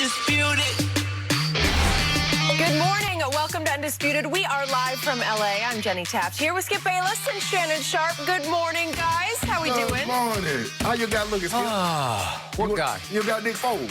Undisputed. Good morning. Welcome to Undisputed. We are live from L.A. I'm Jenny Taft here with Skip Bayless and Shannon Sharp. Good morning, guys. How we doing? Good morning. How you got looking, Skip? What guy? You got Nick Foles.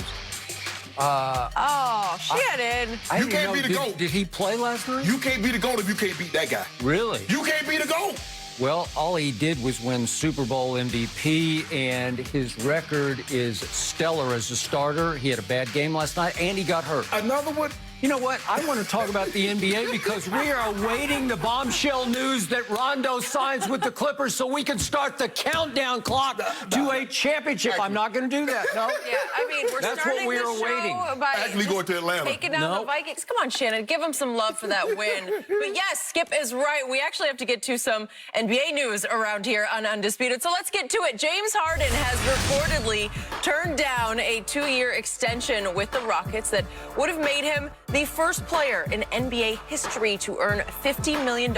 Shannon. You can't be the GOAT. Did he play last night? You can't be the GOAT if you can't beat that guy. Really? You can't be the GOAT. Well, all he did was win Super Bowl MVP, and his record is stellar as a starter. He had a bad game last night, and he got hurt. Another one? You know what? I want to talk about the NBA because we are awaiting the bombshell news that Rondo signs with the Clippers so we can start the countdown clock to a championship. I'm not going to do that, no. Yeah, I mean, we're That's starting what we the are show waiting. by Actually going to Atlanta. taking down the Vikings. Come on, Shannon. Give them some love for that win. But yes, Skip is right. We actually have to get to some NBA news around here on Undisputed. So let's get to it. James Harden has reportedly turned down a 2-year extension with the Rockets that would have made him the first player in NBA history to earn $50 million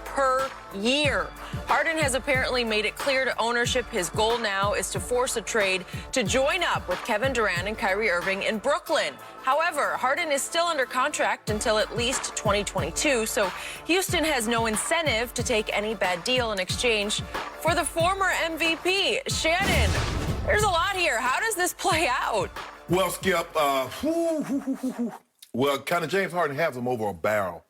per year. Harden has apparently made it clear to ownership his goal now is to force a trade to join up with Kevin Durant and Kyrie Irving in Brooklyn. However, Harden is still under contract until at least 2022, so Houston has no incentive to take any bad deal in exchange for the former MVP. Shannon, there's a lot here. How does this play out? Well, Skip, well, kind of James Harden has him over a barrel.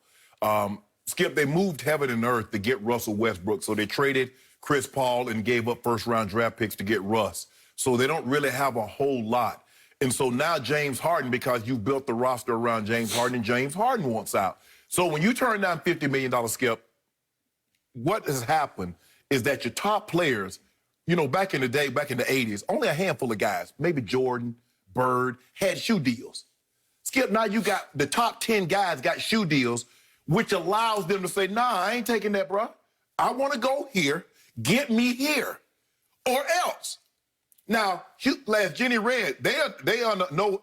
Skip, they moved heaven and earth to get Russell Westbrook, so they traded Chris Paul and gave up first-round draft picks to get Russ. So they don't really have a whole lot. And so now James Harden, because you built the roster around James Harden, and James Harden wants out. So when you turn down $50 million, Skip, what has happened is that your top players, you know, back in the day, back in the 80s, only a handful of guys, maybe Jordan, Bird, had shoe deals. Skip, now you got the top 10 guys got shoe deals, which allows them to say, nah, I ain't taking that, bro. I want to go here, get me here, or else. Now, as Jenny read, they are no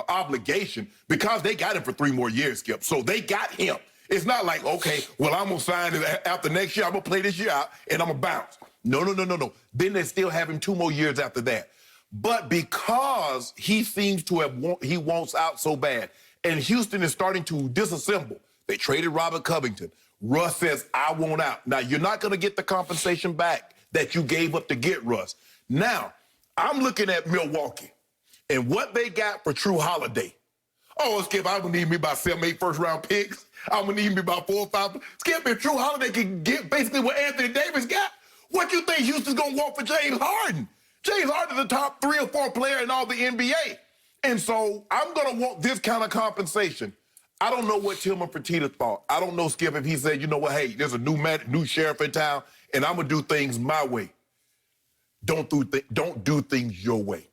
obligation because they got him for 3 more years, Skip. So they got him. It's not like, okay, well, I'm going to sign it after next year. I'm going to play this year out, and I'm going to bounce. No. Then they still have him 2 more years after that. But because he seems to have he wants out so bad, and Houston is starting to disassemble. They traded Robert Covington. Russ says, I want out. Now, you're not going to get the compensation back that you gave up to get Russ. Now, I'm looking at Milwaukee and what they got for True Holiday. Oh, Skip, I'm going to need me about 7, 8 first-round picks. I'm going to need me about 4 or 5. Skip, if True Holiday can get basically what Anthony Davis got, what you think Houston's going to want for James Harden? James Harden is the top 3 or 4 player in all the NBA. And so I'm going to want this kind of compensation. I don't know what Tillman Fertitta thought. I don't know, Skip, if he said, you know what, hey, there's a new sheriff in town, and I'm going to do things my way. Don't do things your way.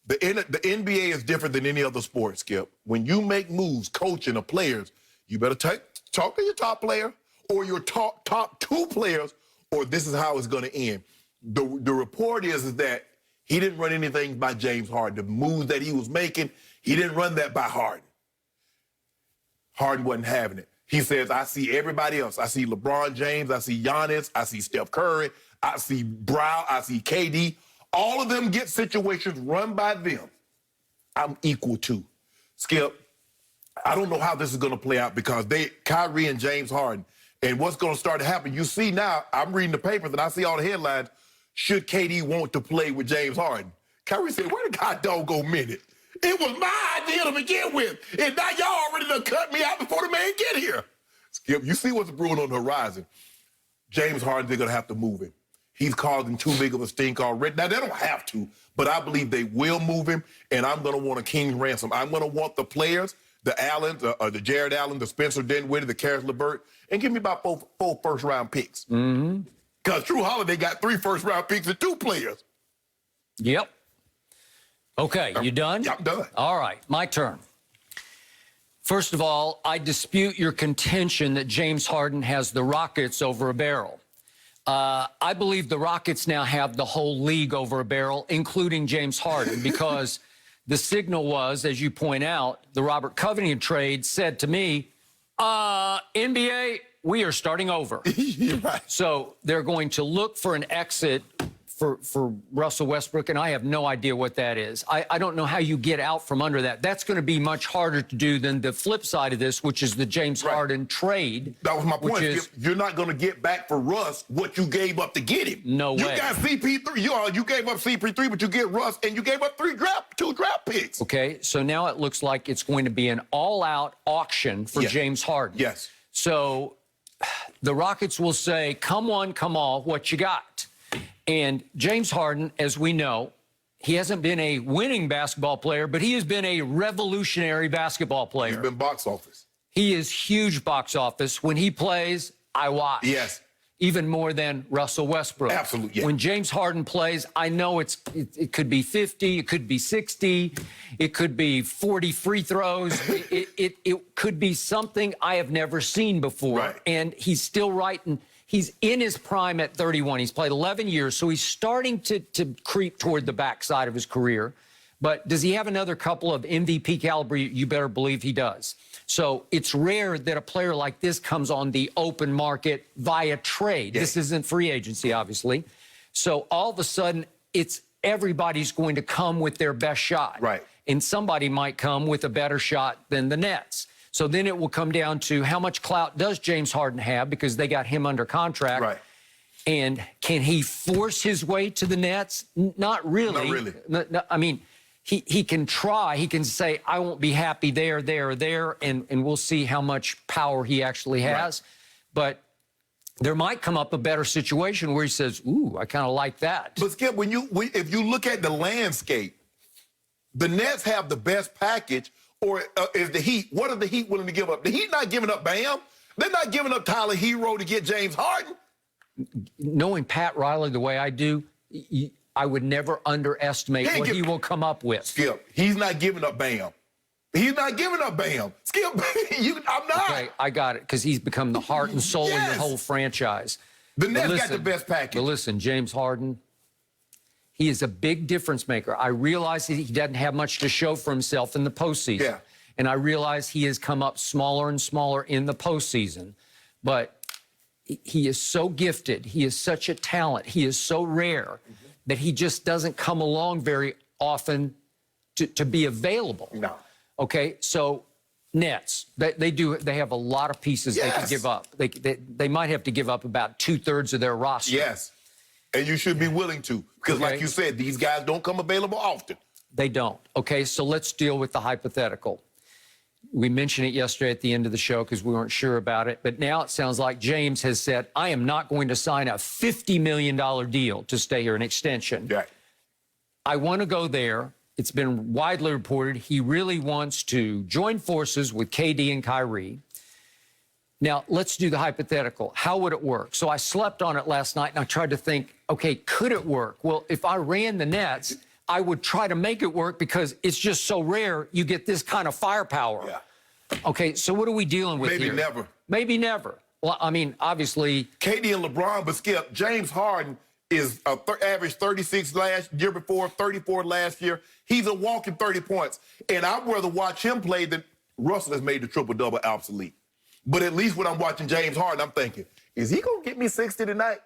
The NBA is different than any other sport, Skip. When you make moves, coaching the players, you better talk to your top player or your top 2 players, or this is how it's going to end. The report is that he didn't run anything by James Harden. The moves that he was making, he didn't run that by Harden. Harden wasn't having it. He says, I see everybody else. I see LeBron James. I see Giannis. I see Steph Curry. I see Brown. I see KD. All of them get situations run by them. I'm equal to. Skip, I don't know how this is going to play out because Kyrie and James Harden, and what's going to start to happen. You see now, I'm reading the papers and I see all the headlines. Should KD want to play with James Harden? Kyrie said, wait a goddamn minute. It was my idea to begin with. And now y'all already done cut me out before the man get here. Skip, you see what's brewing on the horizon. James Harden, they're going to have to move him. He's causing too big of a stink already. Now, they don't have to, but I believe they will move him, and I'm going to want a king's ransom. I'm going to want the players, the Allen, the Jared Allen, the Spencer Dinwiddie, the Karis LeVert, and give me about 4 first-round picks. Because True Holiday got 3 first-round picks and 2 players. Yep. Okay, you done? Yeah, I'm done. All right, my turn. First of all, I dispute your contention that James Harden has the Rockets over a barrel. I believe the Rockets now have the whole league over a barrel, including James Harden, because the signal was, as you point out, the Robert Covington trade said to me, NBA, we are starting over. Right. So they're going to look for an exit for Russell Westbrook, and I have no idea what that is. I don't know how you get out from under that. That's going to be much harder to do than the flip side of this, which is the James Harden trade. That was my point. You're not going to get back for Russ what you gave up to get him. No way. You got CP3. You gave up CP3, but you get Russ, and you gave up two draft picks. Okay, so now it looks like it's going to be an all-out auction for James Harden. Yes. So the Rockets will say, come one, come all, what you got? And James Harden, as we know, he hasn't been a winning basketball player, but he has been a revolutionary basketball player. He's been box office. He is huge box office. When he plays, I watch. Yes. Even more than Russell Westbrook. Absolutely. Yeah. When James Harden plays, I know it could be 50, it could be 60, it could be 40 free throws. it could be something I have never seen before. Right. And he's still writing. He's in his prime at 31. He's played 11 years, so he's starting to creep toward the backside of his career. But does he have another couple of MVP caliber? You better believe he does. So it's rare that a player like this comes on the open market via trade. Yeah. This isn't free agency, obviously. So all of a sudden, everybody's going to come with their best shot. Right. And somebody might come with a better shot than the Nets. So then it will come down to how much clout does James Harden have, because they got him under contract. Right. And can he force his way to the Nets? Not really. Not really. No, I mean, he can try. He can say, I won't be happy there, and we'll see how much power he actually has. Right. But there might come up a better situation where he says, ooh, I kind of like that. But Skip, if you look at the landscape, the Nets have the best package. Or is the Heat, what are the Heat willing to give up? The Heat not giving up Bam. They're not giving up Tyler Hero to get James Harden. Knowing Pat Riley the way I do, I would never underestimate what he will come up with. Skip, he's not giving up Bam. He's not giving up Bam. Skip, I'm not. Okay, I got it, because he's become the heart and soul of your whole franchise. The Nets got the best package. But listen, James Harden, he is a big difference maker. I realize he doesn't have much to show for himself in the postseason. Yeah. And I realize he has come up smaller and smaller in the postseason. But he is so gifted. He is such a talent. He is so rare that he just doesn't come along very often to be available. No. Okay, so Nets, they have a lot of pieces they can give up. They might have to give up about 2/3 of their roster. Yes. And you should be willing to, because like you said, these guys don't come available often. They don't. Okay, so let's deal with the hypothetical. We mentioned it yesterday at the end of the show because we weren't sure about it, but now it sounds like James has said, I am not going to sign a $50 million deal to stay here, an extension. Yeah. I want to go there. It's been widely reported he really wants to join forces with KD and Kyrie. Now, let's do the hypothetical. How would it work? So I slept on it last night, and I tried to think, okay, could it work? Well, if I ran the Nets, I would try to make it work because it's just so rare you get this kind of firepower. Yeah. Okay, so what are we dealing with here? Maybe never. Maybe never. Well, I mean, obviously. KD and LeBron, but Skip, James Harden is average 36 year before, 34 last year. He's a walking 30 points. And I'd rather watch him play than Russell has made the triple-double obsolete. But at least when I'm watching James Harden, I'm thinking, is he going to get me 60 tonight?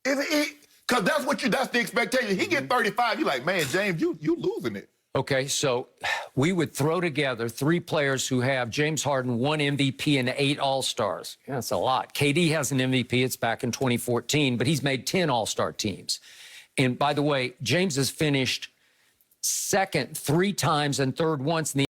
Is he? Because that's the expectation. He get 35, you're like, man, James, you losing it. Okay, so we would throw together 3 players who have James Harden, 1 MVP, and 8 All-Stars. Yeah, that's a lot. KD has an MVP. It's back in 2014, but he's made 10 All-Star teams. And by the way, James has finished second 3 times and third once in the